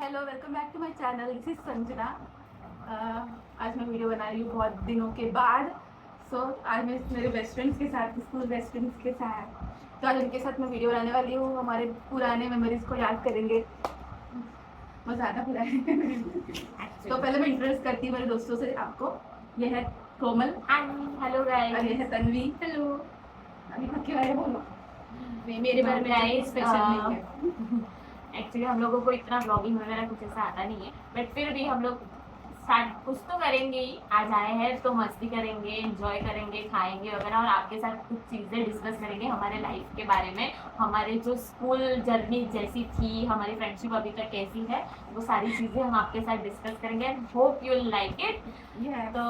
Hello, welcome back to my channel. This is Sanjana. आज मैं video बना रही हूँ बहुत दिनों के बाद। आज मैं मेरे बेस्ट फ्रेंड्स के साथ, स्कूल बेस्ट फ्रेंड्स के साथ, तो आज उनके साथ मैं वीडियो बनाने वाली हूँ। हमारे पुराने मेमोरीज को याद करेंगे। वो ज़्यादा पुराने तो पहले मैं इंट्रोड्यूस करती हूँ मेरे दोस्तों से आपको। ये है कोमल। Hello guys. और ये है तन्वी। हेलो। अभी खुद के बारे में बोलो। मेरे बारे में गाइस स्पेशल नहीं है। एक्चुअली हम लोगों को इतना ब्लॉगिंग वगैरह कुछ ऐसा आता नहीं है, बट फिर भी हम लोग स्टार्ट कुछ तो करेंगे ही। आज आए हैं तो मस्ती करेंगे, एंजॉय करेंगे, खाएंगे वगैरह, और आपके साथ कुछ चीज़ें डिस्कस करेंगे हमारे लाइफ के बारे में। हमारे जो स्कूल जर्नी जैसी थी, हमारी फ्रेंडशिप अभी तक कैसी है, वो सारी चीज़ें हम आपके साथ डिस्कस करेंगे। Hope you will like it. तो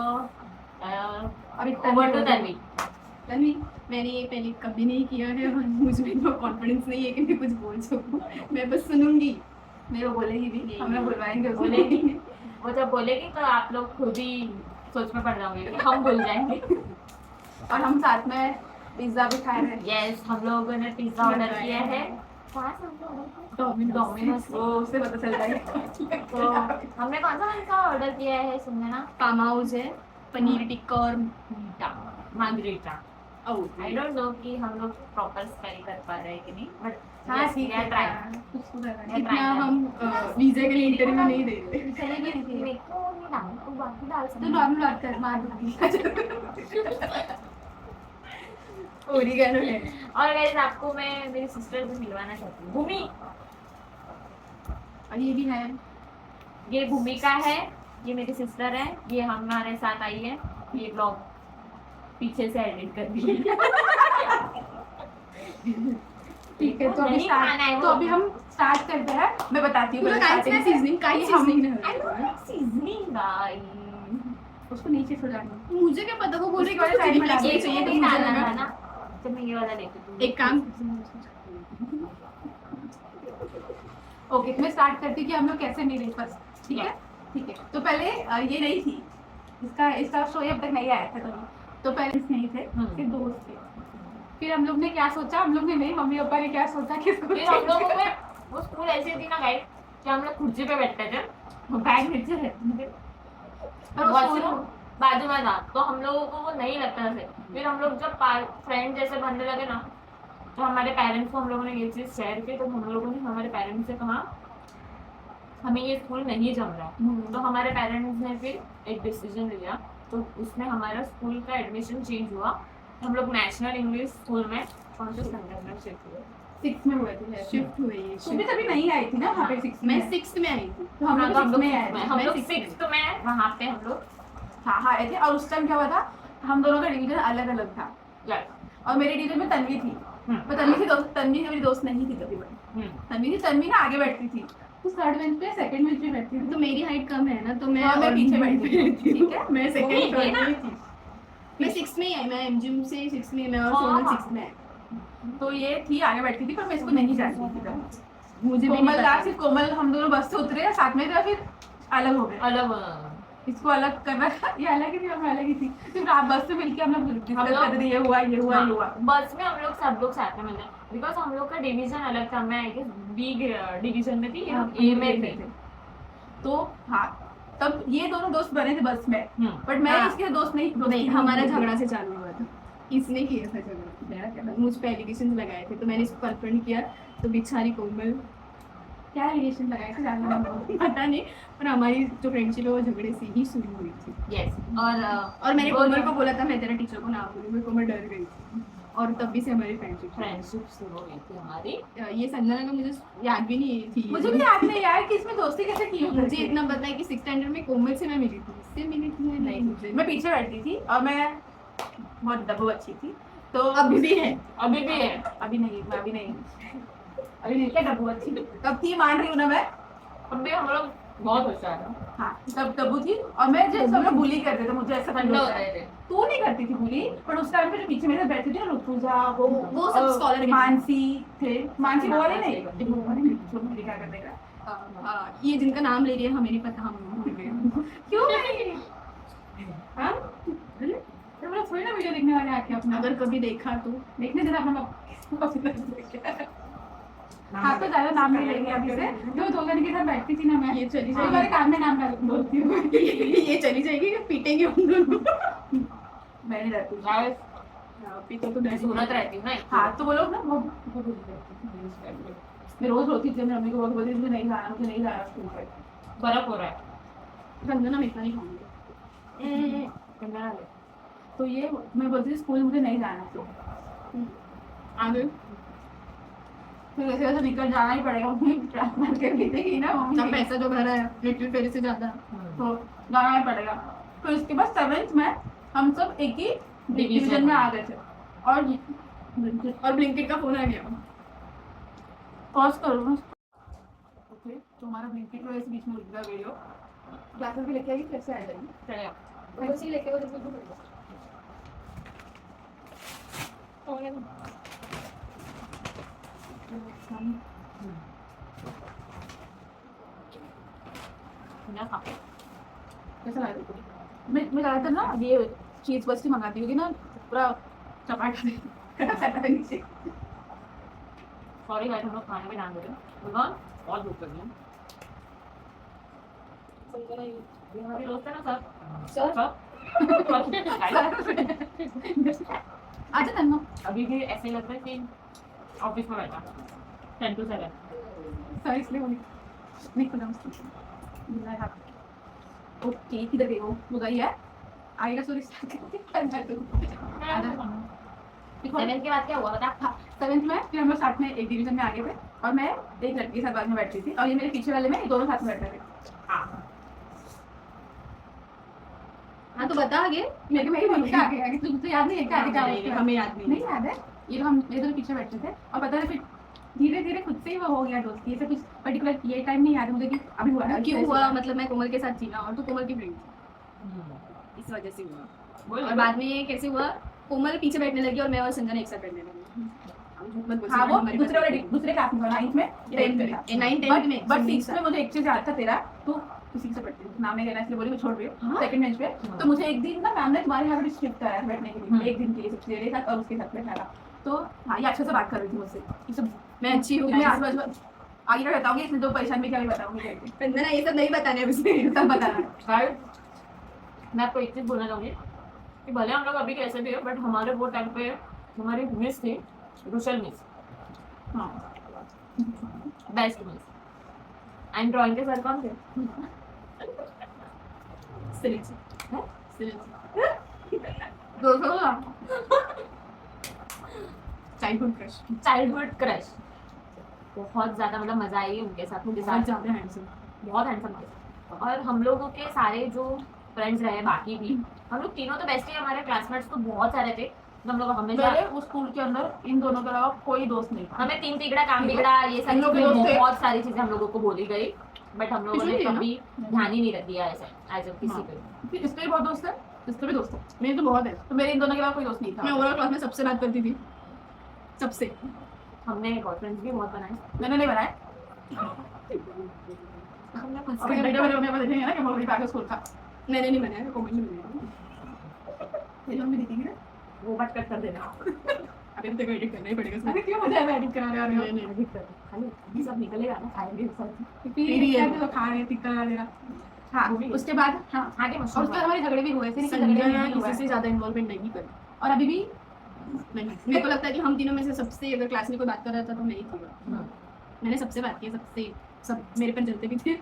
अभी ओवर टू तन्वी। तन्वी, मैंने ये पहले कभी नहीं किया है और मुझ में इतना कॉन्फिडेंस नहीं है कि मैं कुछ बोल सकूं। मैं बस सुनूंगी, मेरे को बोलेगी भी, हमें बुलवाएंगे, बोलेगी। वो जब बोलेगी तो आप लोग खुद ही सोच में पड़ जाओगे कि हम भूल जाएंगे। और हम साथ में पिज्ज़ा भी खा रहे हैं। यस, हम लोगों ने पिज्ज़ा ऑर्डर किया है। डोमिनोज। वो उससे पता चल जाएगा। तो हमने कौन सा ऑर्डर किया है सुनना। फार्म हाउस है, पनीर टिक्का और मार्गरीटा। आई डोंट नो कि हम लोग प्रॉपर स्पेल कर पा रहे हैं कि नहीं, बट हाँ ठीक है, ट्राई। इतना हम वीजा के लिए इंटरव्यू नहीं दे रहे। चलेगी नहीं, मेरे को नहीं डाल, तू बाकी डाल सकती तो नॉर्मल बात कर, मार दूंगी। ओरिगेनो है। और गाइस आपको मैं मेरी सिस्टर से मिलवाना चाहती हूँ, भूमि। और ये भी है, ये भूमिका है, ये मेरी सिस्टर है, ये हमारे साथ आई है। ये ब्लॉग पीछे से एडिट कर दी। ठीक है, तो अभी हम स्टार्ट करते हैं। मैं बताती हूँ उसको नीचे छोड़ जाना। मुझे क्या पता, वो बोल रही है साइड में डालना चाहिए, तो मुझे लगा ना। तो मैं ये वाला लेती हूँ। एक काम, ओके, मैं स्टार्ट करती हूँ कि हम लोग कैसे मिले फर्स्ट। ठीक है, ठीक है। तो पहले ये नहीं थी, इसका शो अब तक नहीं आया था तो पेरेंट्स नहीं थे, फिर दोस्त थे। फिर हम लोग ने क्या सोचा, हम लोग ने नहीं, मम्मी पापा ने क्या सोचा कि फिर हम लोगों को वो स्कूल ऐसी थी ना गाइस कि हम लोग कुर्सी पे बैठते थे, बैग नीचे रहते थे और वॉशरूम बाजू में था, तो हम लोगों को वो नहीं लगता था। फिर हम लोग जब फ्रेंड जैसे बनने लगे ना, तो हमारे पेरेंट्स को हम लोगों ने ये चीज़ शेयर की। तो हम लोगों ने हमारे पेरेंट्स से कहा हमें ये स्कूल नहीं जम रहा। तो हमारे पेरेंट्स ने फिर एक डिसीजन लिया, तो उसमें हमारा स्कूल का एडमिशन चेंज हुआ। हम लोग नेशनल इंग्लिश स्कूल में कौन से स्टैंडर्ड में शिफ्ट हुए? 6 में हुए थे, शिफ्ट हुए। तुम तभी नहीं आई थी ना वहाँ पे 6 में? मैं 6 में आई थी, तो हम लोग 6 में आए थे। हम लोग 6th में वहाँ पे हम लोग हाँ आए थे। और उस टाइम क्या हुआ था, हम दोनों का डिवीजन अलग अलग था। और मेरे डिवीजन में तन्वी थी। मैं तन्वी मेरी दोस्त नहीं थी कभी, तन्वी ना आगे बैठती थी, तो थर्ड बेंच पे, सेकंड बेंच पे बैठती थी। तो मेरी हाइट कम है ना, तो मैं पीछे बैठती थी। ठीक है, मैं सेकंड थर्ड में थी। मैं 6 में ही आई, मैं एमजीएम से 6 में, मैं और सोनल 6 में आई। तो ये थी आगे बैठती थी, पर मैं इसको नहीं जानती थी। मुझे कोमल था, सिर्फ कोमल, हम दोनों बस से उतरे, साथ में थे, फिर अलग हो गए। इसको अलग कर रहा था, ये अलग ही थी और मैं अलग ही थी। फिर आप बस से मिलके हम लोग डिस्कस कर रहे थे, ये हुआ। बस में हम लोग सब लोग साथ में मिलते, बिकॉज हम लोग का डिवीजन अलग था। मैं आई गेस बी डिवीजन में थी, हम ए में थे। तो हाँ, तब ये दोनों दोस्त बने थे बस में, बट मैं इसके दोस्त नहीं। हमारा झगड़ा से चालू हुआ था, इसने किया था झगड़ा, मुझ पे एलिगेशन लगाए थे, तो मैंने इसको कन्फ्रंट किया। तो बेचारी कोमल, क्या एलिगेशन लगाए थे जानना पता नहीं, पर हमारी जो फ्रेंडशिप है वो झगड़े से ही शुरू हुई थी। यस, और मैंने कोमल को बोला था मैं तेरा टीचर को ना बोलूँ, कोमल डर गई थी, और तब भी से हमारी फ्रेंडशिप शुरू हो गई थी हमारी। ये संजना का मुझे याद भी नहीं थी, मुझे भी याद नहीं यार कि इसमें दोस्ती कैसे की। मुझे इतना पता है कि 6th स्टैंडर्ड में कोमल से मैं मिली थी, इससे मिली थी नहीं, मैं पीछे बैठती थी और मैं बहुत डब्बू अच्छी थी। तो अभी भी है, अभी नहीं क्या डब्बू अच्छी तब थी, मान रही हूँ ना मैं। अभी हम लोग बहुत होशियार हैं। हाँ, तब डब्बू थी, और मैं जो सब लोग बुली करते थे, मुझे ऐसा फील होता है। तू नहीं करती थी बुली, पर उस टाइम पे जो पीछे मेरे साथ बैठती थी ना, ऋतुजा, वो सब स्कॉलर, मानसी थे, मानसी वो वाले नहीं, क्या कर देगा, ये जिनका नाम ले रही है हमें नहीं पता, हम क्यों नहीं, हाँ थोड़ी ना वीडियो देखने वाले आके अपना, अगर कभी देखा तो देखने देना अपना। हाँ तो ज्यादा नाम नहीं लेंगे अभी से। जो दो जन के साथ बैठती थी ना मैं, ये चली जाएगी, मेरे कान में नाम डाल बोलती हूँ ये चली जाएगी, पीटेंगे हम दोनों। मैं नहीं रहती गाइस पीते तो डैडी सूरत रहती हूँ ना। हाँ तो वो लोग ना वो मैं रोज रोती थी, मेरी मम्मी को बहुत बोलती थी मुझे नहीं जाना, मुझे नहीं जाना स्कूल पे। बर्फ हो रहा है। संजना मैं इतना नहीं खाऊंगी। गंदा है। तो ये मैं बोलती थी स्कूल मुझे नहीं जाना, तो आगे फिर वैसे वैसे निकल जाना ही पड़ेगा। ट्रांसफर के भेजेगी ना मम्मी, सब पैसा जो भरा है लिटिल फेरी से ज्यादा। तो जाना ही पड़ेगा। फिर उसके बाद 7th में हम सब एक ही डिवीजन में आ गए थे। और ब्लिंकिट का फोन आ गया। पॉज करो ना। ओके तो हमारा ब्लिंकिट का इस बीच में रुक गया वीडियो। क्लासेस भी लेके आएगी, कैसे आ जाएगी? चलेगा। उसी लेके वो जिसको ना खा। कैसा लगा तुमको? मैं ज़्यादातर ना ये चीज़ बस ही मंगाती हूँ कि ना पूरा चपाट नीचे। सॉरी गाइस, हम लोग खाने में ध्यान देते हैं। भगवान बहुत भूख लगी है। हमारे दोस्त है ना सर। आजा तन्नो। अभी भी ऐसे ही लगता है कि ऑफिस में बैठा 10 to 7। सर इसलिए वो नहीं खुला उसको। ओके किधर गई वो गई है? आएगा सॉरी। 7 के बाद क्या हुआ बता। 7th में फिर हम लोग साथ में एक डिवीजन में आगे थे और मैं एक लड़की के साथ बाद में बैठती थी और ये मेरे पीछे वाले में दोनों साथ में बैठते थे। हाँ तो बता आगे। मेरे को आगे आगे तुझे याद नहीं है क्या आगे क्या हुआ? हमें याद नहीं याद है। ये हम मेरे दोनों पीछे बैठते थे और पता है फिर धीरे धीरे खुद से ही वो हो गया दोस्ती। ऐसा कुछ पर्टिकुलर ये टाइम नहीं याद है मुझे कि अभी हुआ है क्यों हुआ, मतलब मैं कोमल के साथ थी ना और तू कोमल की फ्रेंड थी, इस वजह से हुआ। और बाद में ये कैसे हुआ, कोमल पीछे बैठने लगी और मैं और संजना एक साथ बैठने लगी। हाँ वो दूसरे क्लास में 9th में 10th में था। 9th 10th में बट 6th में मुझे एक चीज याद था तेरा, तो किसी से पढ़ती थी नाम नहीं लेना इसलिए बोली मैं छोड़ रही हूँ सेकंड बेंच पे। तो मुझे एक दिन ना मैम ने तुम्हारे यहाँ पे स्ट्रिक्ट कराया बैठने के लिए, एक दिन के लिए सबसे मेरे साथ और उसके साथ बैठा था। तो हाँ ये अच्छे से बात कर रही थी मुझसे, ये सब मैं अच्छी हूँ। मैं आगे मैं बताऊंगी इसमें जो परेशान भी क्या भी बताऊंगी करके संजना ये सब नहीं बताने अब इसे। सब बताना। गाइस मैं आपको एक चीज बोलना चाहूंगी कि भले हम लोग अभी कैसे भी हो बट हमारे वो टाइम पे हमारी मिस थी रुशल मिस, हाँ बेस्ट मिस। एंड ड्राइंग के सर कौन थे? Childhood crush. Childhood crush. बहुत ज्यादा मतलब मजा आई उनके साथ, मुझे बहुत ज्यादा हैंडसम। बहुत हैंडसम थे। और हम लोगों के सारे जो फ्रेंड्स रहे बाकी भी, हम लोग तीनों तो बेस्ट ही, हमारे क्लासमेट्स तो बहुत सारे थे। हम लोग हमेशा मेरे उस स्कूल के अंदर इन दोनों के अलावा कोई दोस्त नहीं था। हमें तीन तिगड़ा काम बिगड़ा ये हम लोग सब के दोस्त थे। बहुत सारी चीजें हम लोगों को बोली गई बट हम लोगों ने इसलिए ना? कभी ध्यान ही नहीं रख दिया ऐसे एज किसी हाँ। पे। इसके भी बहुत दोस्त है, इसके भी दोस्त है। मेरे तो बहुत है। तो मेरे इन दोनों के अलावा कोई दोस्त नहीं मैं था। ओवरऑल क्लास में सबसे बात करती थी, सबसे। हमने बॉयफ्रेंड्स भी बहुत बनाए। मैंने नहीं बनाया। हमने और ये वीडियो मेरे में देखेंगे ना कि मोबाइल पे स्कूल का मैंने नहीं बनाया, कमेंट में बनाया। ये हम भी देखेंगे ना। वो बट कट कर देना। अभी तो एडिट करना ही पड़ेगा इसमें। अरे क्यों मुझे एडिट करा रहे हो? नहीं एडिट कर खाली ये सब निकलेगा ना, खाएंगे सब। फिर ये तो खा रहे टिक्का लगा देना। हाँ उसके बाद हाँ आगे और मशरूम उसके बाद हमारे झगड़े भी हुए थे, लेकिन झगड़े संजना नहीं हुए किसी से ज्यादा इन्वॉल्वमेंट नहीं करती। और अभी भी नहीं, मेरे को लगता है कि हम तीनों में से सबसे, अगर क्लास में कोई बात कर रहा था तो मैं ही थी। मैंने सबसे बात की, सबसे, सब मेरे पर जलते भी थे।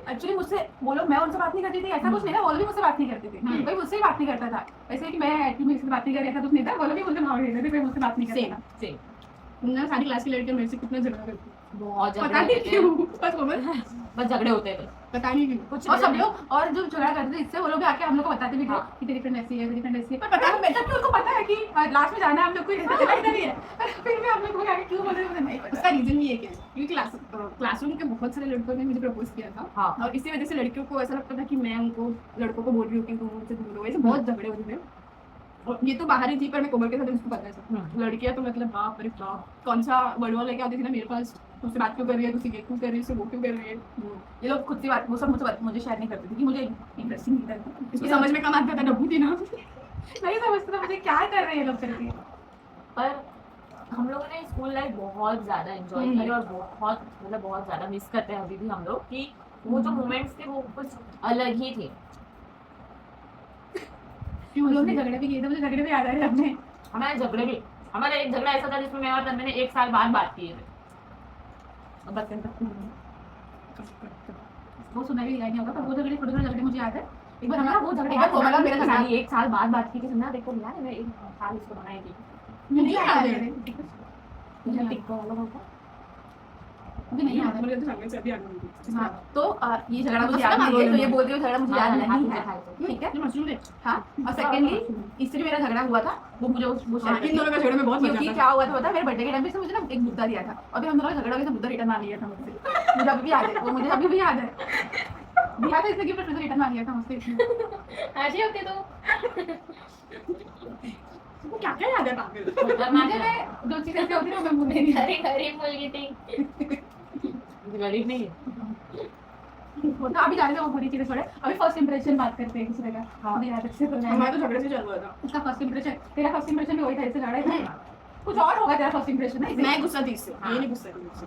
एक्चुअली मुझसे वो लोग, मैं उनसे बात नहीं करती थी ऐसा कुछ नहीं था, वो लोग भी मुझसे बात नहीं करते थे, कोई मुझसे ही बात नहीं करता था। ऐसे कि मैं एक्चुअली मुझसे बात नहीं कर रही, ऐसा कुछ नहीं था। वो लोग भी मुझे भाव देते थे, कोई मुझसे बात नहीं करता था। सेम ना सारी क्लास की लड़कियां मेरे से कितना झगड़ा करती, बहुत पता झगड़े नहीं होते थे। क्यों, बस कोमल, बस झगड़े होते थे पता नहीं क्यों। कुछ और सब लोग, और जो झगड़ा करते थे इससे वो लोग भी आके हम लोग को बताते भी थे कि तेरी फ्रेंड ऐसी है, तेरी फ्रेंड ऐसी है। पर पता है बेटा कि उनको पता है कि लास्ट में जाना है हम लोग को, ऐसा चला ही नहीं है। पर फिर भी हम लोग को आके क्यों बोल रहे हैं मुझे नहीं पता। उसका रीजन भी एक है क्योंकि क्लासरूम के बहुत सारे लड़कों ने मुझे प्रपोज किया था। हाँ। और इसी वजह से लड़कियों को ऐसा लगता था कि मैं उनको, लड़कों को बोल रही हूँ कि तुम मुझसे दूर हो। ऐसे बहुत झगड़े होते थे। और ये तो बाहर ही थी, पर मैं कोमल के साथ उसको पता है सब। लड़कियां तो मतलब बाप रे बाप, कौन सा वर्ड लेके आती थी ना मेरे पास, तुझसे बात क्यों कर रही है, तुझसे ये क्यों कर रही है, उससे वो क्यों कर रही है। ये लोग खुद से बात, वो सब मुझे शेयर नहीं करते थे कि मुझे इंटरेस्टिंग नहीं लगता। इसको समझ में कम आता था, डब्बू थी ना। नहीं समझता था मुझे क्या कर रहे हैं ये लोग करके। पर हम लोगों ने स्कूल लाइफ बहुत ज्यादा एंजॉय की और बहुत ज्यादा मिस करते हैं अभी भी हम लोग कि वो जो मोमेंट्स थे वो कुछ अलग ही थे। हम लोग ने झगड़े भी किए थे, मुझे झगड़े भी याद आ रहे हैं अपने। हमारा एक झगड़ा ऐसा था जिसमें मैं और तन्मय ने 1 साल बाद बात की है। वो सुना भी नहीं होगा, पर वो झगड़े, छोटे-छोटे झगड़े मुझे याद है। एक बार हमारा हमारा वो झगड़ा एक बार कोमल और मेरा झगड़ा, 1 साल बाद बात की कि सुनना देखो यार मैं 1 साल इसको बनाई थी। मुझे नहीं याद है, मुझे टिक्को वाला होगा। मुझे नहीं याद है। मुझे तो सामने से अभी आ गई। हाँ, तो ये झगड़ा मुझे याद नहीं है, तो ये बोल रही हूँ झगड़ा मुझे याद नहीं है, है। ठीक है? ये मशरूम है। हाँ, और सेकेंडली इससे भी मेरा झगड़ा हुआ था, वो मुझे वो हाँ, इन दोनों का झगड़े में बहुत मजा क्योंकि आता क्या हुआ था पता है, मेरे बर्थडे के टाइम पे इसने मुझे ना एक मुद्दा दिया था, और फिर हम दोनों का झगड़ा हो गया था, मुद्दा रिटर्न मांग लिया था मुझसे। मुझे अभी भी याद है, वो मुझे अभी भी याद है। दिया था इसने गिफ्ट, रिटर्न मांग लिया था मुझसे इसने। ऐसे होते तो वो क्या क्या याद है पागल? मुझे मैं जो चीज़ ऐसे होती है ना, मैं मुंह नहीं गरीब मुलगी थी। गरीब नहीं है। वो तो अभी जाने दो, वो बुरी चीज़ें छोड़े, अभी फर्स्ट इंप्रेशन बात करते हैं दूसरे का। मुझे याद अच्छे से हमारा तो झगड़े से चालू हुआ था। उसका फर्स्ट इंप्रेशन, तेरा फर्स्ट इंप्रेशन भी वही था, इससे झगड़ा था। कुछ और होगा तेरा फर्स्ट इंप्रेशन ना, मैं गुस्सा थी इससे, ये नहीं गुस्सा थी मुझसे।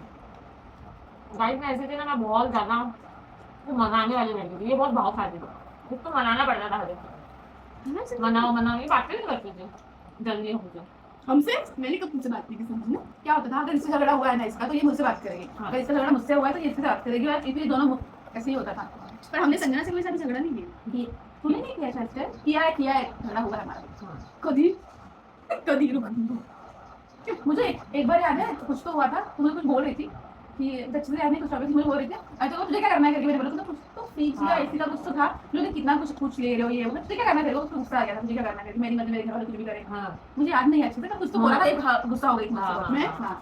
गाइस में ऐसे थे ना, मैं बहुत ज्यादा वो मनाने वाली लड़की थी, ये बहुत भाव खाती थी, उसको मनाना पड़ता था हमें। मनाओ ये बातें नहीं करते थे जल्दी हमसे। हमसे मैंने कब तुमसे बात की किसी ने? क्या होता था, अगर इससे झगड़ा हुआ है ना इसका, तो ये मुझसे बात करेगी, अगर इसका झगड़ा मुझसे हुआ है तो ये इससे बात करेगी, और फिर दोनों ऐसे ही होता था। पर हमने संजना से कोई साथ झगड़ा नहीं किया। ये तूने नहीं किया शायद से? किया है, झगड़ा हुआ है हमारा। कभी कभी रुक। मुझे एक बार याद है, कुछ तो हुआ था, तू मुझे कुछ बोल रही थी कि अच्छे से याद नहीं, कुछ टॉपिक मुझे बोल रही थी, अच्छा तो तुझे क्या करना है करके मैंने बोला, तो कुछ तो फीस का ऐसी का कुछ तो था, मुझे कितना कुछ पूछ ले रहे हो, ये वो, तुझे क्या करना है, उसको गुस्सा आ गया था, मुझे क्या करना है, मेरी मर्जी, मेरे घर वाले कुछ भी करे। मुझे याद नहीं है अच्छे से, कुछ तो बोला था, एक गुस्सा हो गई मुझसे मैं। हाँ,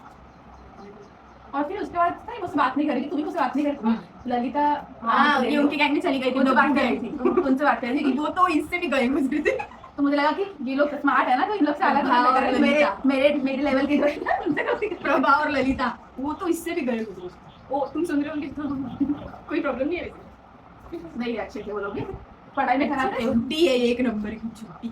और फिर उसके बाद नहीं, मुझसे बात नहीं करेगी, तू भी मुझसे बात नहीं करती। ललिता, हाँ, ये उनकी गैंग में चली गई थी, उनसे बात कर रही थी, उनसे बात कर रही थी, वो तो इससे भी गए गुजरे थे। तो मुझे लगा कि ये लोग स्मार्ट है ना, तो इन लोग से अलग हाँ, कर रहे हैं, ललिता। मेरे लेवल के जो है ना, उनसे काफी प्रभा और ललिता, वो तो इससे भी गए गुजरे। ओ तुम सुन रहे हो उनकी कोई प्रॉब्लम नहीं है वैसे। नहीं अच्छे थे वो लोग भी, पढ़ाई में खराब थे। छुट्टी है, एक नंबर की छुट्टी।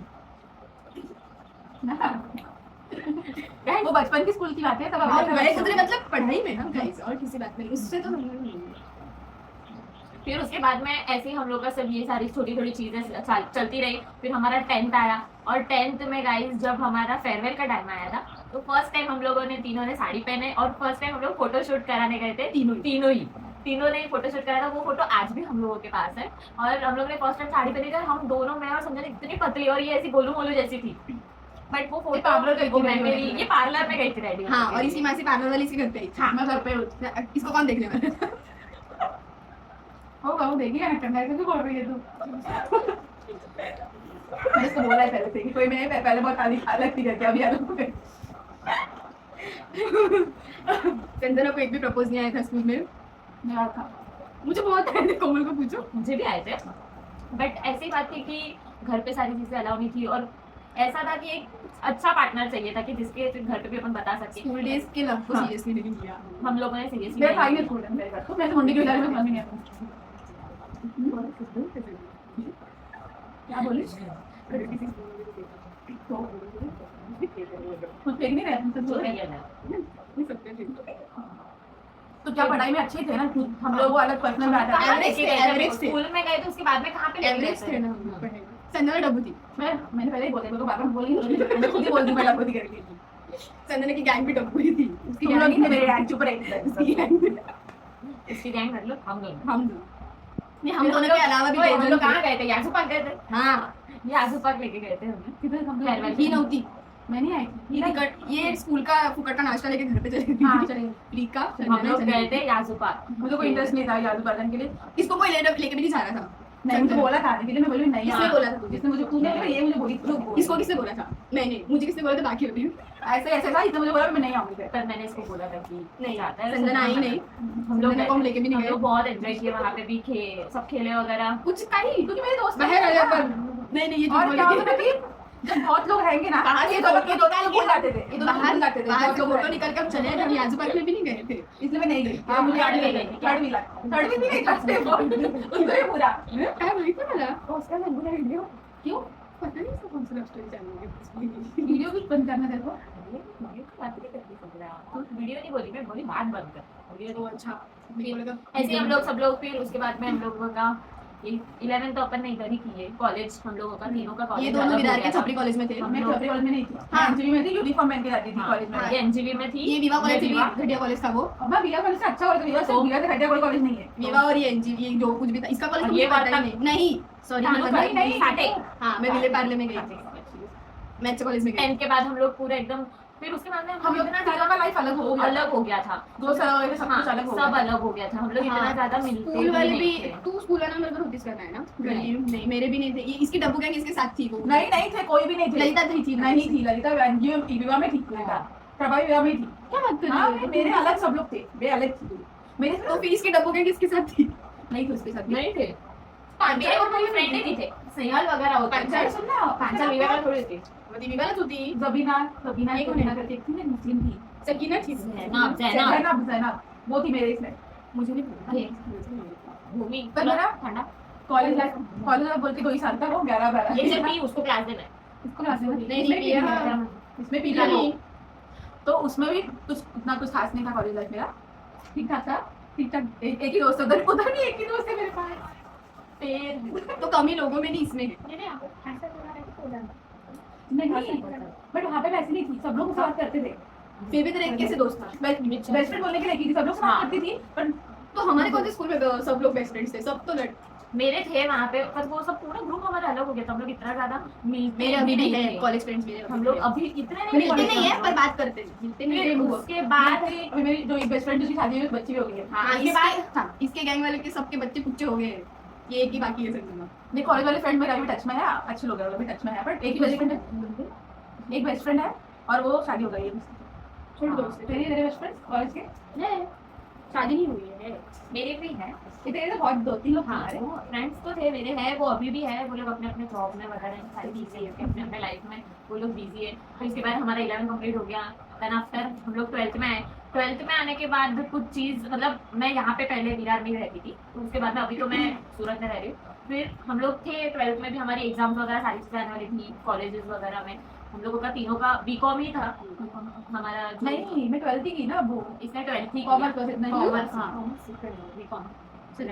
वो बचपन की स्कूल की बात है, तब और गए गुजरे मतलब पढ़ाई में ना गाइस, और किसी बात में उससे तो नहीं। फिर उसके बाद में ऐसे ही हम लोग का सब ये सारी छोटी छोटी चीजें चलती रही। फिर हमारा 10th आया, और 10th में गाइस जब हमारा फेयरवेल का टाइम आया था, तो फर्स्ट टाइम हम लोगों ने तीनों ने साड़ी पहने, और फर्स्ट टाइम हम लोग फोटो शूट कराने गए थे, तीनों ने फोटो शूट करा था। वो फोटो आज भी हम लोगों के पास है, और हम लोग ने फर्स्ट टाइम साड़ी पहनी थी, हम दोनों, मैं और संजना इतनी पतली और ये ऐसी गोलू मोलू जैसी थी, बट वो फोटो ये पार्लर में गई थी रेडी। हाँ, और इसकी माँ से पार्लर वाली इसके घर पे आई थी। हाँ, मैं घर पे इसको कौन देखने वाला? होगा, वो देखिए ना, करना है, क्यों बोल रही है तू? मैंने इसको बोला है पहले से कि कोई मैंने पहले बहुत अलग थी करके, अभी अलग हो गई। संजना को एक भी प्रपोज नहीं आया था स्कूल में। मेरा था, मुझे बहुत आए थे, कोमल को पूछो। मुझे भी आए थे, बट ऐसी बात थी कि घर पे सारी चीजें अलाउ नहीं थी, और ऐसा था कि एक अच्छा पार्टनर चाहिए था कि जिसके घर पे भी अपन बता सकते। स्कूल डेज के लव को हाँ। सीरियसली नहीं लिया हम लोगों ने सीरियसली मेरा था ही नहीं स्कूल में, मेरे घर तो मैं मुंडी के बारे में समझ नहीं आता। क्या बोली? कुछ फेंक नहीं रहे हम सब, नहीं सकते थे। तो क्या पढ़ाई में अच्छे थे ना हम लोग, वो अलग पर्सनल बात है। एवरेज थे। स्कूल में गए तो उसके बाद में कहाँ पे लेके एवरेज गए थे ना हम लोग पढ़ाई में। संजना डब्बू थी। मैंने पहले ही बोला, मेरे को बार-बार बोली, मैं खुद ही बोल दी, मैं डब्बू थी करके। संजना की गैंग भी डब्बू ही थी। उसकी तुम लोग ही थे मेरे गैंग गैंग, चुप रहे। उसकी गैंग इसकी गैंग मतलब हम लोग। हम दो। ये हम दोनों के अलावा भी हम दो लोग जन कहाँ गए थे? यासू पार्क गए थे। हाँ, यासू पार्क लेके गए थे हमें। किधर हम फेयरवेल ही नौती। मैं नहीं आई थी। ये स्कूल का फुकट का नाश्ता लेके घर पे चले गए। हाँ, चलेंगे। प्रीका, हम लोग गए थे यासू पार्क। मुझे कोई इंटरेस्ट नहीं था यादू पार्क के लिए। इसको कोई लेके भी नहीं जा रहा था। नहीं, मुझे बोला था आने के लिए, मैं बोली नहीं। किसने बोला था तुझे? जिसने मुझे, तूने ये मुझे बोली थी। इसको किसने बोला था? मैंने। मुझे किसने बोला था? बाकी होती ऐसे था, इसने मुझे बोला मैं नहीं आऊंगी। पर मैंने इसको बोला था कि नहीं जाता है। संजना आई नहीं। हम लोग संजना को हम लेके भी नहीं हम गए। लोग बहुत एंजॉय किए वहाँ पे भी, सब खेले वगैरह। कुछ का ही क्योंकि मेरे दोस्त बाहर आ जा पर नहीं ये और क्या होता था कि जब बहुत लोग रहेंगे ना, बाहर ये से दो फोटो ये दोनों भूल जाते थे, ये दोनों बाहर भूल जाते थे। बाहर बहुत का लोग फोटो रहेंगे। निकाल के हम चले गए। हम आजू पार्क में भी नहीं गए थे। इसलिए मैं नहीं गई। हाँ, मुझे याद थर्ड नहीं में गई। गई। थर्ड भी नहीं गई, फर्स्ट डे वो उसको भी पूरा। क्या वही था वाला? उसका मैं बुरा वीडियो क्यों पता नहीं इसको कौन सा लव स्टोरी चैनल है। वीडियो भी बंद करना तेरे को। वीडियो नहीं बोली, मैं बोली बात बंद कर। तो अच्छा मेरे को लगा ऐसे ही हम लोग सब लोग, फिर उसके बाद में हम लोगों का 11 तो अपन ने इधर ही की है। कॉलेज हम लोगों का तीनों का ये कॉलेज दोनों विरार के छपरी कॉलेज में थे। मैं छपरी कॉलेज में नहीं थी, हाँ। एनजीबी में थी, यूनिफॉर्म पहन के जाती थी कॉलेज में। ये एनजीबी में थी, ये विवा कॉलेज मैं थी, विवा। घटिया कॉलेज था वो। अब विवा कॉलेज से अच्छा कॉलेज, विवा से विवा से घटिया कोई कॉलेज नहीं है। विवा और ये एनजी ये जो कुछ भी था, इसका कॉलेज और मुझे ये पता बात ही नहीं। सॉरी मैं नहीं, नहीं, साटे। हाँ मैं विले पार्ले में गई थी, मैं अच्छे कॉलेज में गई। 10 के बाद हम लोग पूरा एकदम, फिर उसके बाद में हम लोग तीनों का लाइफ अलग हो गया, अलग हो गया था। 2 साल हो गए, सब कुछ अलग हो सब गया। अलग हो गया था। हम लोग इतना ज्यादा मिलते स्कूल वाले भी नहीं थे। तू स्कूल वाला मेरे को नोटिस करना है ना, गली नहीं मेरे भी नहीं थे। ये इसकी डब्बू गैंग इसके साथ थी वो। नहीं नहीं थे, कोई भी नहीं थे। ललिता थी नहीं थी, ललिता एनजीबी विवा में थी, ललिता प्रभा विवा में थी। क्या बात कर हाँ, रही हो? मेरे अलग सब लोग थे, वे अलग थी। मेरे तो फिर इसकी डब्बू गैंग किसके साथ थी? नहीं थे उसके साथ। नहीं थे, पांचाल मेरे और कोई कोई फ्रेंड ही नहीं थे। सयाल वगैरह होते पांचाल थे। सुनना, पांचाल विवेका थोड़ी थी। मदी विवाला तो थी, जबीना जबीना ये एक कौन है? करके थी ना, मुस्लिम थी। सकीना थी। जैनब जैनब वो थी मेरे इसमें। मुझे नहीं पता। भूमि पर मेरा ठंडा। कॉलेज लाइफ बोल के 2 ही साल था वो, 11 ये जब भी उसको क्लास देना है। इसको क्लास में नहीं, नहीं, पिया। इसमें पीला नहीं, तो उसमें भी कुछ उतना कुछ खास नहीं था। कॉलेज लाइफ मेरा ठीक ठाक था, ठीक ठाक। एक ही दोस्त उधर उधर भी एक ही दोस्त है मेरे पास। फिर तो कम ही लोगों में नहीं इसमें है। नहीं, बट वहाँ पे वैसे नहीं थी, सब लोग उससे बात करते थे। फिर भी तेरा एक कैसे दोस्त था? बेस्ट फ्रेंड बोलने के लिए की थी, सब लोग से बात करती थी, पर तो हमारे कॉलेज स्कूल में तो सब लोग बेस्ट फ्रेंड्स थे, सब तो मेरे थे वहाँ पे, पर वो सब पूरा ग्रुप हमारा अलग हो गया था। हम लोग इतना ज्यादा मिलते मेरे अभी भी नहीं है थे। कॉलेज फ्रेंड्स मेरे। हम लोग अभी इतने नहीं मिलते नहीं है पर बात करते हैं, मिलते नहीं फिर है। उसके बाद अभी मेरी जो एक बेस्ट फ्रेंड जिसकी शादी हुई, बच्ची भी हो गई है। हाँ इसके इसके गैंग वाले के सबके बच्चे कुच्चे हो गए हैं, ये एक ही बाकी है समझना। मेरे कॉलेज वाले फ्रेंड मेरा अभी टच में है, अच्छे लोग हैं, वो भी टच में है, बट एक ही बेस्ट फ्रेंड है, एक बेस्ट फ्रेंड है और वो शादी हो गई है। छोड़ दो उसे। तेरे बेस्ट फ्रेंड कॉलेज के है, शादी नहीं हुई है। मेरे भी है। तेरे तो बहुत 2-3 लोग हाँ, हमारे। वो फ्रेंड्स तो थे मेरे, हैं वो अभी भी है। वो लोग अपने अपने जॉब में वगैरह सारी बिजी है, अपने अपने लाइफ में वो लोग बिजी है। फिर इसके बाद हमारा 11 कंप्लीट हो गया। देन आफ्टर हम लोग 12th में आए। 12th में आने के बाद कुछ चीज़, मतलब मैं यहाँ पे पहले विरार में ही रहती थी, तो उसके बाद में अभी तो मैं सूरत में रह रही हूँ। फिर हम लोग थे 12th में भी, हमारी एग्जाम्स वगैरह सारी चीज़ें आने वाली थी। कॉलेजेस वगैरह में हम लोगों का तीनों का बीकॉम ही था हमारा। नहीं, मैं 12th ही की ना, वो इसने 12th ही कॉमर्स नहीं, कॉमर्स, हाँ। बीकॉम।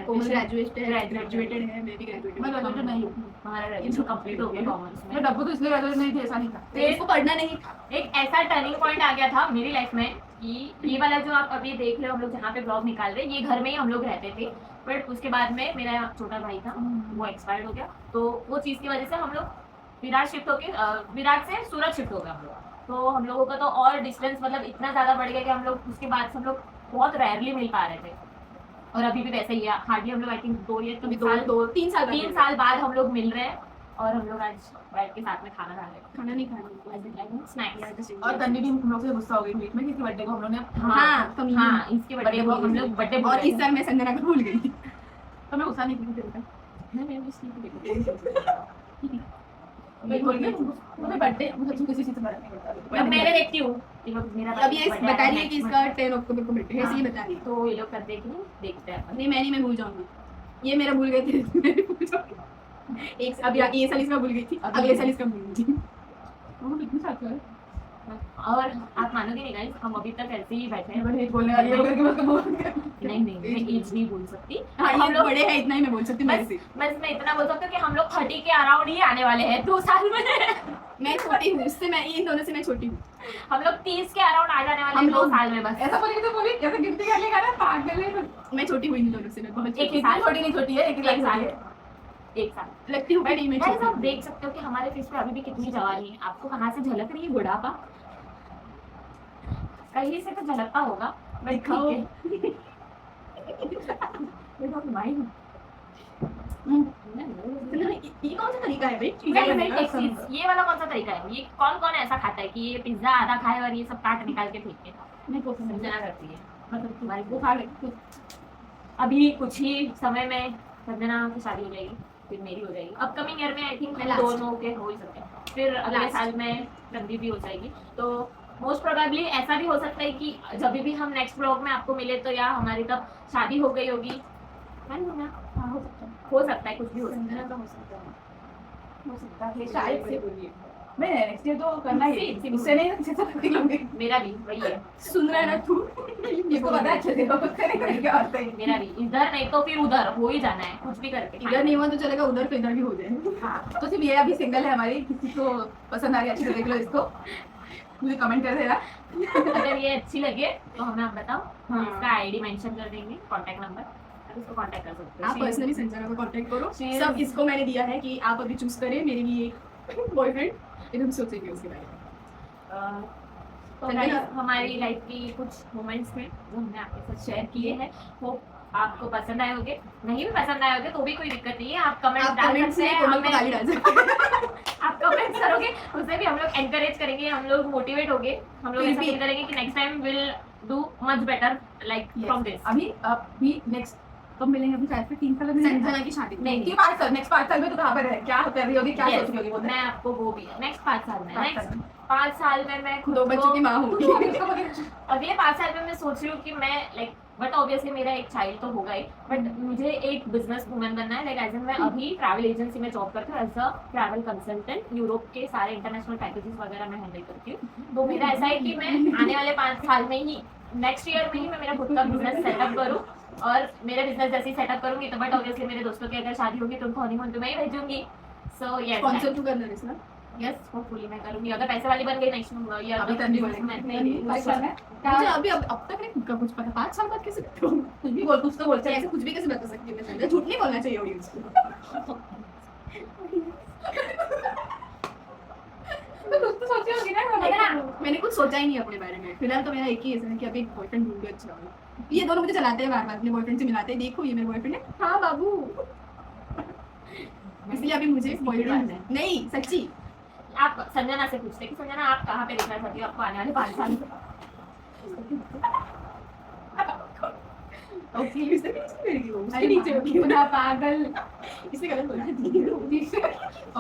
कॉमर्स ग्रेजुएटेड है, मैं भी ग्रेजुएटेड मैं graduate नहीं हूँ। हमारा ग्रेजुएशन कंप्लीट हो गया कॉमर्स में। मैं डब्बू तो इसलिए graduate नहीं थी, ऐसा नहीं था। हूँ। इसको पढ़ना नहीं एक ऐसा टर्निंग पॉइंट आ गया था मेरी लाइफ में कि ये वाला जो आप अभी देख रहे हो, हम लोग जहाँ पे ब्लॉग निकाल रहे हैं, ये घर में ही हम लोग रहते थे। बट उसके बाद में मेरा छोटा भाई था, वो एक्सपायर्ड हो गया। तो वो चीज़ की वजह से हम लोग विराट शिफ्ट होके विराट से सूरत शिफ्ट हो गया हम लोग। तो हम लोगों का तो और डिस्टेंस मतलब इतना ज़्यादा बढ़ गया कि हम लोग उसके बाद से हम लोग बहुत रेयरली मिल पा रहे थे। और अभी भी वैसे ही है, हार्डली हम लोग आई थिंक 2 या 3 साल बाद हम लोग मिल रहे हैं। और हम लोग आज बैठ के साथ में खाना खा रहे हैं, खाना नहीं खाना स्नैक्स। और तन्वी भी हम लोग से गुस्सा हो गई बीच में, किसी बर्थडे को हम लोग ने, हाँ कमी हाँ, इसके बर्थडे को हम लोग बर्थडे और इस साल मैं संजना को भूल गई। तो मैं गुस्सा नहीं की तेरे पे। मैं बोल रही हूँ, मुझे बर्थडे मुझे किसी चीज़ से फर्क नहीं पड़ता। अब मैं देखती हूँ मेरा अब ये birthday बता आ रही रहा है कि next इसका month। 10 अक्टूबर को बर्थडे है, ऐसे ही बता रही है। तो ये लोग करते कि नहीं देखते हैं। नहीं मैं भूल जाऊंगी, ये मेरा भूल गए थे मैं भी भूल जाऊंगी। एक अब ये साल इसका भूल गई थी, अगले साल इसका भूल गई थी। वो कितनी साथ है? और आप मानोगे नहीं गाइस, हम अभी तक ऐसे ही बैठे हैं। मैं नहीं बोलने वाली हूँ कि मैं उसको बोल नहीं मैं एज नहीं बोल सकती। हाँ हम ये लोग बड़े हैं, इतना ही मैं बोल सकती हूँ मेरे से। बस मैं इतना बोल सकती हूँ कि हम लोग 30 के अराउंड ही आने वाले हैं 2 साल में। मैं छोटी हूँ, उससे मैं इन दोनों से मैं छोटी हूँ। हम लोग 30 के अराउंड आ जाने वाले हम हैं 2 लोग- साल में बस। ऐसा बोली तो बोली, ऐसा गिनती कर लेगा ना, पागल है। मैं छोटी हूँ इन दोनों से, मैं बहुत एक छोटी ही इतनी छोटी नहीं छोटी है, एक एक लाख साल साल। एक साल हूँ। लगती हूँ कि नहीं मैं गाइस छोटी आप हूँ। देख सकते हो कि हमारे फेस पे अभी भी कितनी जवानी है। आपको कहाँ से झलक रही है बुढ़ापा? कहीं से तो झलकता होगा, बट दिखाओ। ठीक है। देखो भाई, ये कौन सा तरीका है भाई? ये वाला कौन सा तरीका है? ये कौन कौन ऐसा खाता है कि ये पिज्जा आधा खाए और ये सब काट निकाल के फेंके? नहीं को संजना करती है। मतलब तुम्हारी वो खा ले अभी कुछ ही समय में संजना की शादी हो जाएगी, फिर मेरी हो जाएगी। अपकमिंग ईयर में आई थिंक मैं last। दोनों के हो ही सकते हैं। फिर अगले Last। साल में रणदीप भी हो जाएगी। तो मोस्ट प्रोबेबली ऐसा भी हो सकता है कि जब भी हम नेक्स्ट ब्लॉग में आपको मिले तो या हमारी तब शादी हो गई होगी। है ना? हाँ, हो सकता है। हो सकता है, कुछ भी हो सकता संजना है। का हो सकता है। हो सकता है शायद से। मैं नेक्स्ट ईयर तो करना ही है, उससे नहीं अच्छे से करती लूंगी। मेरा भी वही है, सुन रहा है ना तू? इसको पता है अच्छे से उससे नहीं करेंगे और सही। मेरा भी इधर नहीं तो फिर उधर हो ही जाना है, कुछ भी करके इधर नहीं हुआ तो चलेगा, उधर तो इधर भी हो जाए। हाँ तो सिर्फ ये अभी सिंगल है हमारी, किसी को पसंद आ रही है अच्छे से देख लो इसको, मुझे कमेंट कर देना। अगर ये अच्छी लगे तो हमें आप बताओ, हम हाँ। इसका आईडी मेंशन कर देंगे, कांटेक्ट नंबर, आप इसको कांटेक्ट कर सकते आप हो। पर्सनली संजना को कांटेक्ट करो। She सब is- इसको मैंने दिया है कि आप अभी चूज करें मेरे लिए एक बॉयफ्रेंड, फिर हम सोचेंगे उसके बारे में। तो संजना- guys, हमारी लाइफ की कुछ मोमेंट्स थे जो हमने आपके साथ शेयर किए हैं, वो आपको पसंद आए होंगे, नहीं भी पसंद आए होगे तो भी कोई दिक्कत नहीं है, आप कमेंट आप डाल कमेंट्स सकते में हैं, कोमल को हमें गाली डाल सकते हैं। आप कमेंट्स करोगे उससे भी हम लोग एनकरेज करेंगे, हम लोग मोटिवेट होंगे, हम लोग फिर ऐसा भी- फील करेंगे कि next time will do much better like Yes. From this. अभी नेक्स्ट कब मिलेंगे? अभी शायद से 3 साल में संजना की शादी नहीं, नहीं 5 साल, नेक्स्ट 5 साल में तो कहाँ पर है, क्या कर रही होगी, क्या Yes, सोच रही होगी वो मैं आपको वो भी नेक्स्ट 5 साल में, 5 नेक्स्ट साल में। 5 साल में मैं खुद 2 बच्चों की को, माँ होगी। अगले 5 साल में मैं सोच रही हूँ कि मैं लाइक, बट ऑब्वियसली मेरा एक चाइल्ड तो होगा ही, बट मुझे एक बिजनेस वूमन बनना है, लाइक एज मैं अभी ट्रैवल एजेंसी में जॉब करती हूँ as a travel consultant, Europe के सारे इंटरनेशनल पैकेजेस वगैरह मैं हैंडल करती हूँ। तो मेरा ऐसा है कि मैं आने वाले 5 साल में ही, नेक्स्ट ईयर में ही मैं मेरा खुद का बिजनेस सेटअप करूँ, और मेरे बिजनेस जैसे ही सेटअप करूंगी तो बट ऑब्वियसली मेरे दोस्तों की अगर शादी होगी तो उनको हनीमून पे मैं ही भेजूंगी। सो यस स्पॉन्सर तू करना है इसमें। यस होपफुली मैं करूंगी, अगर पैसे वाली बन गई नेक्स्ट ईयर अभी तक नहीं बनेगी। 5 साल में मुझे अभी अब तक नहीं खुद का कुछ पता। 5 साल बाद कैसे कुछ कुछ भी बोल, कुछ तो बोलते ऐसे कुछ भी कैसे बता सकती हूँ मैं संजना? झूठ नहीं बोलना चाहिए ऑडियंस को। कुछ तो सोची होगी ना। मैंने कुछ सोचा ही नहीं अपने बारे में। फिलहाल तो मेरा एक ही ऐसा है कि अभी एक बॉयफ्रेंड ढूंढ अच्छा वाला। ये दोनों मुझे चलाते हैं बार-बार, अपने बॉयफ्रेंड से मिलाते हैं, देखो ये मेरा बॉयफ्रेंड है। हाँ बाबू। इसलिए अभी मुझे बॉयफ्रेंड नहीं, सच्ची। आप संजना से पूछते कि संजना आप कहाँ पे देखना चाहती हो आपको आने वाले 5 साल में? ओके, इससे उसके नीचे होगी। खुदा पागल। इससे गलत बोला।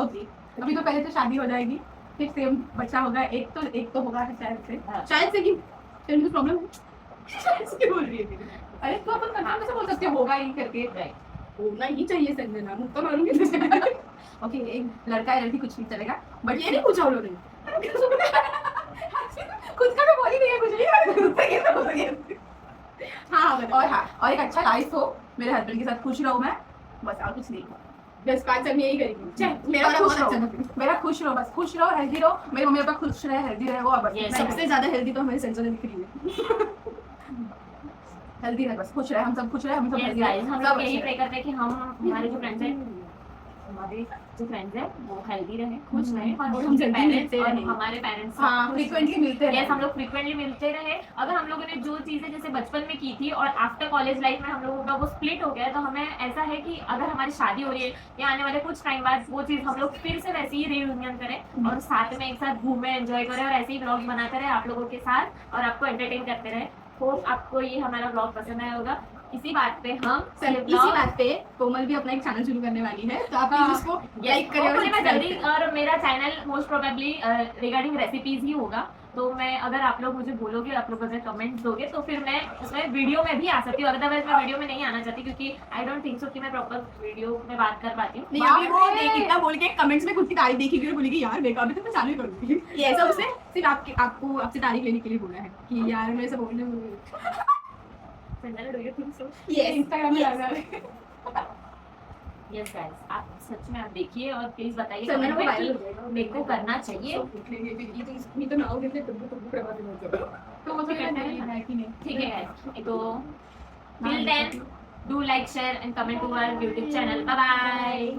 ओके, अभी तो पहले तो शादी हो जाएगी, फिर सेम बच्चा होगा, एक तो होगा शायद से। शायद से कि तेरे में कुछ प्रॉब्लम है? शायद से क्यों बोल रही है मेरी? अरे तो अपन कंफर्म कैसे बोल सकते हो होगा ही करके? होना ही चाहिए संजना, मुझे तो मालूम है। ओके, एक लड़का है लड़की कुछ नहीं चलेगा, बट ये नहीं पूछा उन्होंने। खुद का तो बोल ही नहीं है कुछ नहीं, दूसरे के तो बोल रही है। हाँ, और हाँ, और एक अच्छा लाइफ हो, मेरे हस्बैंड के साथ खुश रहूं मैं, बस और कुछ नहीं। बस 5 साल में यही करेगी। चल, मेरा और खुश अच्छा रहो, लगता है। मेरा खुश रहो, बस खुश रहो, हेल्दी रहो, मेरे मम्मी पापा खुश रहे, हेल्दी रहे, वो और बस Yes, सबसे ज्यादा हेल्दी तो हमारी संजना दिख रही है। हेल्दी रहे, बस खुश रहे, हम सब खुश रहे, हम सब Yes, हेल्दी guys, रहे, हम सब लोग यही अच्छे प्रे रहे। करते हैं कि हम हमारे जो फ्रेंड्स हैं, हमारे जो फ्रेंड्स हैं वो हेल्दी रहे, खुश रहे, और और हम उनके जल्दी पेरेंट्स मिलते और रहें। हमारे पेरेंट्स हाँ, फ्रीक्वेंटली मिलते हैं। यस, हम लोग फ्रीक्वेंटली मिलते रहे। अगर हम लोगों ने जो चीजें जैसे बचपन में की थी और आफ्टर कॉलेज लाइफ में हम लोगों का वो स्प्लिट हो गया है, तो हमें ऐसा है कि अगर हमारी शादी हो रही है या आने वाले कुछ टाइम बाद वो चीज हम लोग फिर से वैसे ही रियूनियन करें और साथ में एक साथ घूमें, एंजॉय करें और ऐसे ही ब्लॉग बनाते रहे आप लोगों के साथ और आपको एंटरटेन करते रहे। होप आपको ये हमारा ब्लॉग पसंद आया होगा। इसी बात पे हम सर, इसी बात पे कोमल भी अपना एक चैनल शुरू करने वाली है, तो आप प्लीज हाँ। उसको लाइक लाइक करें और मैं subscribe जल्दी, और मेरा channel most probably regarding recipes ही होगा। तो मैं, अगर आप लोग मुझे बोलोगे, आप लोग अगर कमेंट्स दोगे तो फिर मैं उसमें वीडियो में भी आ सकती हूँ, अदरवाइज मैं वीडियो में नहीं आना चाहती क्योंकि आई डोंट थिंक सो कि मैं प्रॉपर वीडियो में बात कर पाती हूँ। नहीं, अभी वो इतना बोल के कमेंट्स में खुद की तारीफ देखेगी और बोलेगी यार देखो अभी तो मैं चालू ही करूंगी। ये ऐसा उसने सिर्फ आपको आपसे तारीफ लेने के लिए बोला है कि यार मैं ऐसा बोल रही हूँ। Sanjana, do you think so? ये इंस्टाग्राम में लगा है। Yes guys, आप सच में आप देखिए और प्लीज बताइए संजना comment को में viral कि हो जाएगा। मेरे को करना चाहिए। मी तो नाव घेतले तुम प्रभात दिनाचं. तो वो तो कहते हैं कि नहीं। ठीक है guys, तो till then do like, share and comment to our YouTube channel. Bye bye.